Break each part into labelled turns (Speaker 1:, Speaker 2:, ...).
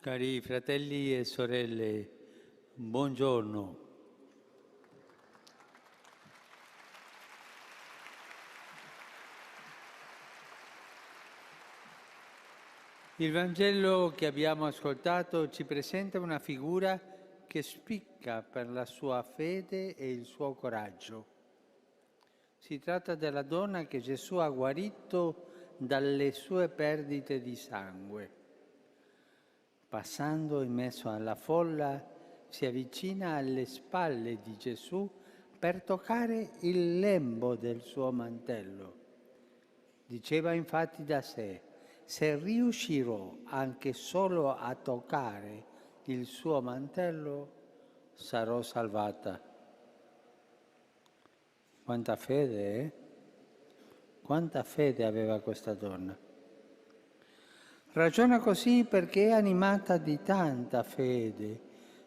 Speaker 1: Cari fratelli e sorelle, buongiorno. Il Vangelo che abbiamo ascoltato ci presenta una figura che spicca per la sua fede e il suo coraggio. Si tratta della donna che Gesù ha guarito dalle sue perdite di sangue. Passando in mezzo alla folla, si avvicina alle spalle di Gesù per toccare il lembo del suo mantello. Diceva infatti da sé: se riuscirò anche solo a toccare il suo mantello, sarò salvata. Quanta fede, eh? Quanta fede aveva questa donna. Ragiona così perché è animata di tanta fede,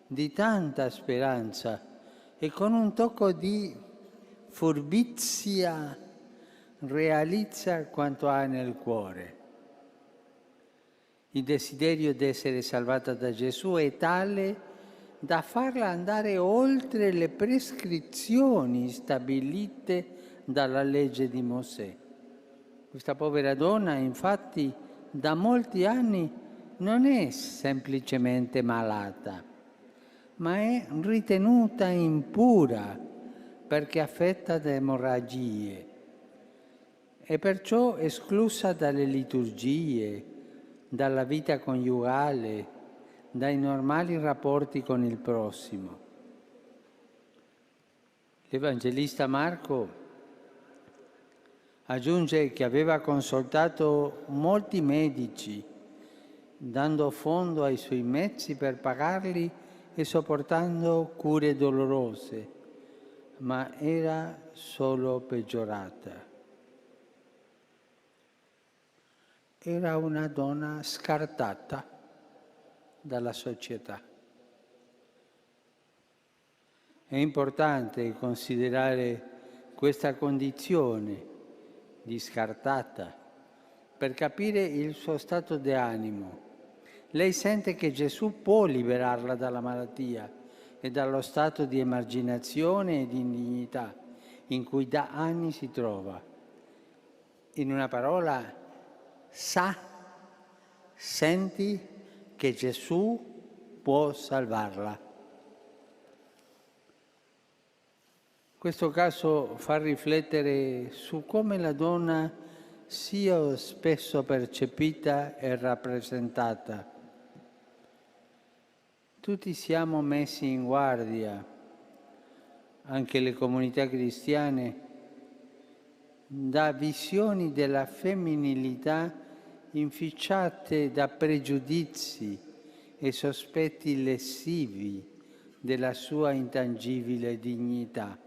Speaker 1: di tanta speranza e con un tocco di furbizia realizza quanto ha nel cuore. Il desiderio di essere salvata da Gesù è tale da farla andare oltre le prescrizioni stabilite dalla legge di Mosè. Questa povera donna, infatti, da molti anni non è semplicemente malata, ma è ritenuta impura perché affetta da emorragie e perciò esclusa dalle liturgie, dalla vita coniugale, dai normali rapporti con il prossimo. L'Evangelista Marco aggiunge che aveva consultato molti medici, dando fondo ai suoi mezzi per pagarli e sopportando cure dolorose, ma era solo peggiorata. Era una donna scartata dalla società. È importante considerare questa condizione di scartata per capire il suo stato di animo. Lei sente che Gesù può liberarla dalla malattia e dallo stato di emarginazione e di indignità in cui da anni si trova. In una parola, senti che Gesù può salvarla. Questo caso fa riflettere su come la donna sia spesso percepita e rappresentata. Tutti siamo messi in guardia, anche le comunità cristiane, da visioni della femminilità inficiate da pregiudizi e sospetti lesivi della sua intangibile dignità.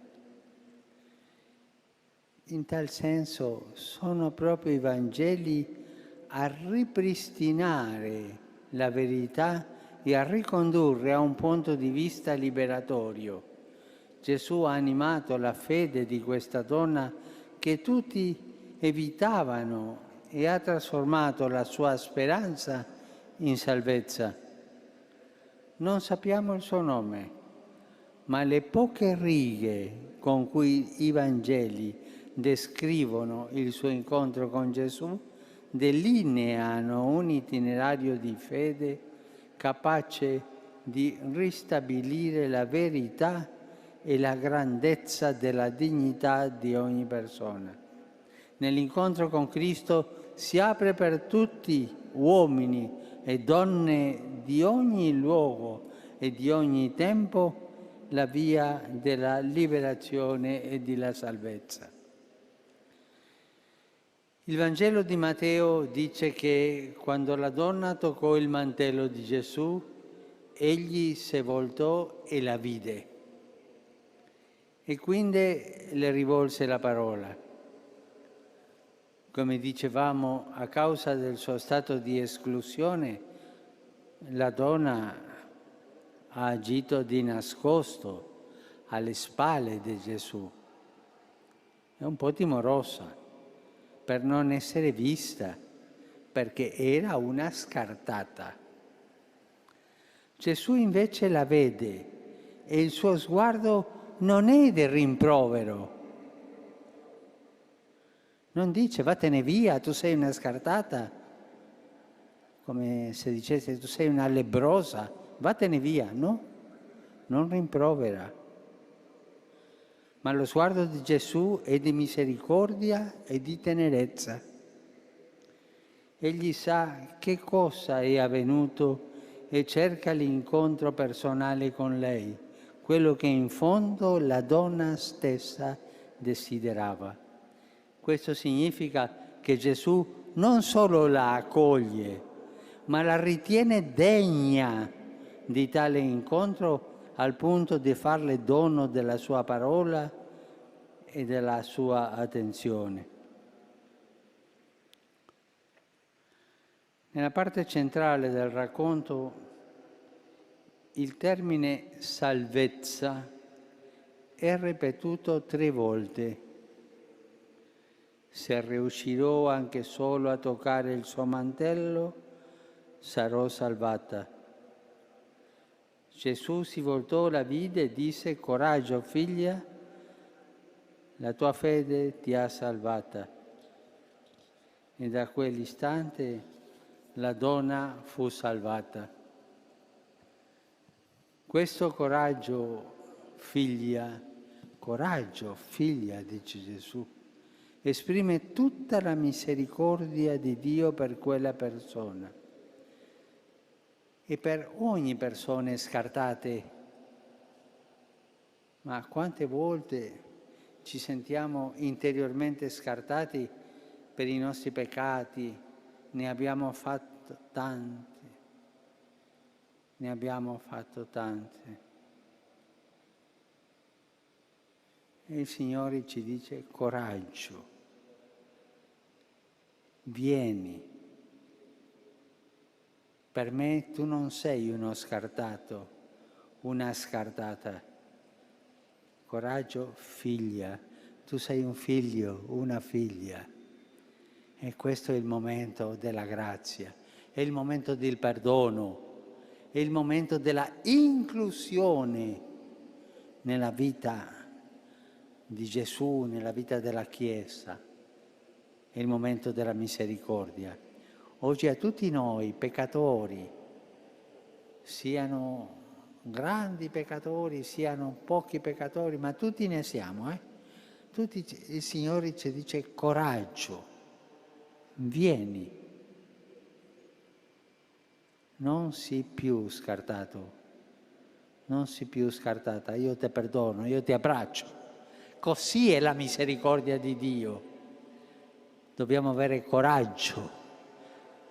Speaker 1: In tal senso sono proprio i Vangeli a ripristinare la verità e a ricondurre a un punto di vista liberatorio. Gesù ha animato la fede di questa donna che tutti evitavano e ha trasformato la sua speranza in salvezza. Non sappiamo il suo nome, ma le poche righe con cui i Vangeli descrivono il suo incontro con Gesù delineano un itinerario di fede capace di ristabilire la verità e la grandezza della dignità di ogni persona. Nell'incontro con Cristo si apre per tutti, uomini e donne di ogni luogo e di ogni tempo, la via della liberazione e della salvezza. Il Vangelo di Matteo dice che quando la donna toccò il mantello di Gesù, egli si voltò e la vide e quindi le rivolse la parola. Come dicevamo, a causa del suo stato di esclusione, la donna ha agito di nascosto alle spalle di Gesù. È un po' timorosa per non essere vista, perché era una scartata. Gesù invece la vede e il suo sguardo non è di rimprovero. Non dice vattene via, tu sei una scartata, come se dicesse tu sei una lebbrosa, vattene via, no? Non rimprovera. Ma lo sguardo di Gesù è di misericordia e di tenerezza. Egli sa che cosa è avvenuto e cerca l'incontro personale con lei, quello che in fondo la donna stessa desiderava. Questo significa che Gesù non solo la accoglie, ma la ritiene degna di tale incontro al punto di farle dono della sua parola e della sua attenzione. Nella parte centrale del racconto il termine salvezza è ripetuto 3 volte. Se riuscirò anche solo a toccare il suo mantello, sarò salvata. Gesù si voltò, la vide e disse: coraggio, figlia, la tua fede ti ha salvata. E da quell'istante la donna fu salvata. Questo coraggio, figlia, dice Gesù, esprime tutta la misericordia di Dio per quella persona e per ogni persona scartate. Ma quante volte ci sentiamo interiormente scartati per i nostri peccati? Ne abbiamo fatto tanti. Ne abbiamo fatto tante. E il Signore ci dice: coraggio, vieni. Per me tu non sei uno scartato, una scartata. Coraggio, figlia, tu sei un figlio, una figlia. E questo è il momento della grazia, è il momento del perdono. È il momento della inclusione nella vita di Gesù, nella vita della Chiesa. È il momento della misericordia. Oggi a tutti noi, peccatori, siano grandi peccatori, siano pochi peccatori, ma tutti ne siamo, Tutti, il Signore ci dice: coraggio, vieni. Non sii più scartato, non sii più scartata, io ti perdono, io ti abbraccio. Così è la misericordia di Dio. Dobbiamo avere coraggio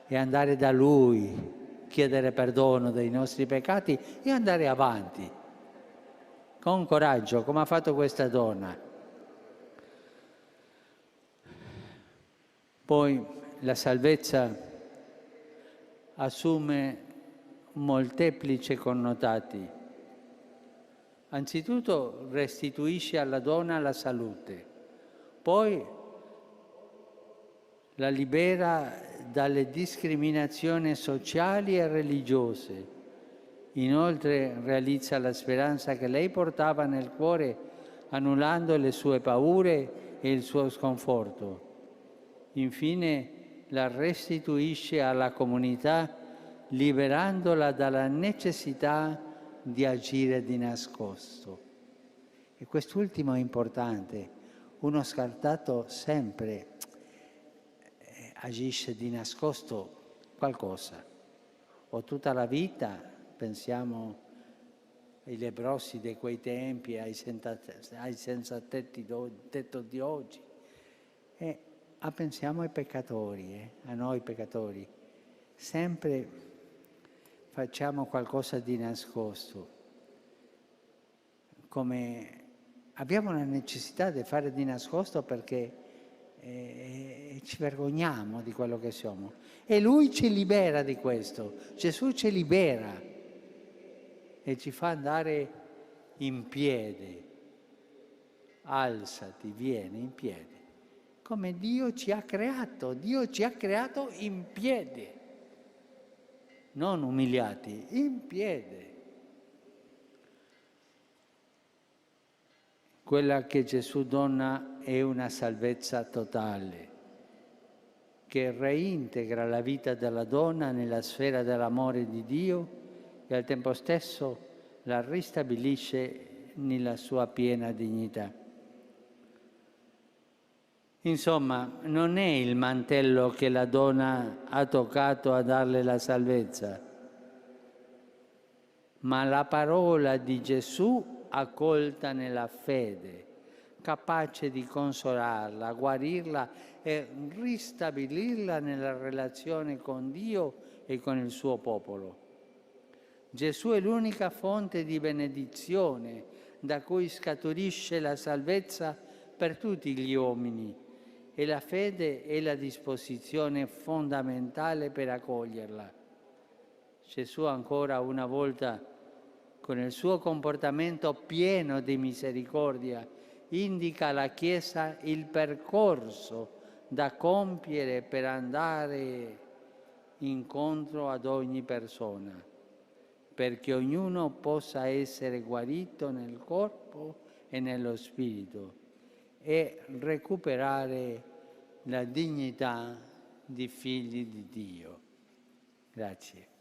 Speaker 1: e andare da Lui, chiedere perdono dei nostri peccati e andare avanti, con coraggio, come ha fatto questa donna. Poi la salvezza assume molteplici connotati. Anzitutto restituisce alla donna la salute, poi la libera dalle discriminazioni sociali e religiose. Inoltre realizza la speranza che lei portava nel cuore, annullando le sue paure e il suo sconforto. Infine la restituisce alla comunità, liberandola dalla necessità di agire di nascosto. E quest'ultimo è importante. Uno scartato sempre agisce di nascosto qualcosa, o tutta la vita, pensiamo ai lebbrosi di quei tempi, ai senza tetto di oggi, e pensiamo ai peccatori, a noi peccatori, sempre facciamo qualcosa di nascosto, come abbiamo la necessità di fare di nascosto perché ci vergogniamo di quello che siamo. E Lui ci libera di questo. Gesù ci libera e ci fa andare in piedi. Alzati, vieni in piedi. Come Dio ci ha creato. Dio ci ha creato in piedi. non umiliati, in piedi. Quella che Gesù dona è una salvezza totale, che reintegra la vita della donna nella sfera dell'amore di Dio e al tempo stesso la ristabilisce nella sua piena dignità. Insomma, non è il mantello che la donna ha toccato a darle la salvezza, ma la parola di Gesù accolta nella fede, capace di consolarla, guarirla e ristabilirla nella relazione con Dio e con il suo popolo. Gesù è l'unica fonte di benedizione da cui scaturisce la salvezza per tutti gli uomini e la fede è la disposizione fondamentale per accoglierla. Gesù ancora una volta, con il suo comportamento pieno di misericordia, indica alla Chiesa il percorso da compiere per andare incontro ad ogni persona, perché ognuno possa essere guarito nel corpo e nello spirito e recuperare la dignità di figli di Dio. Grazie.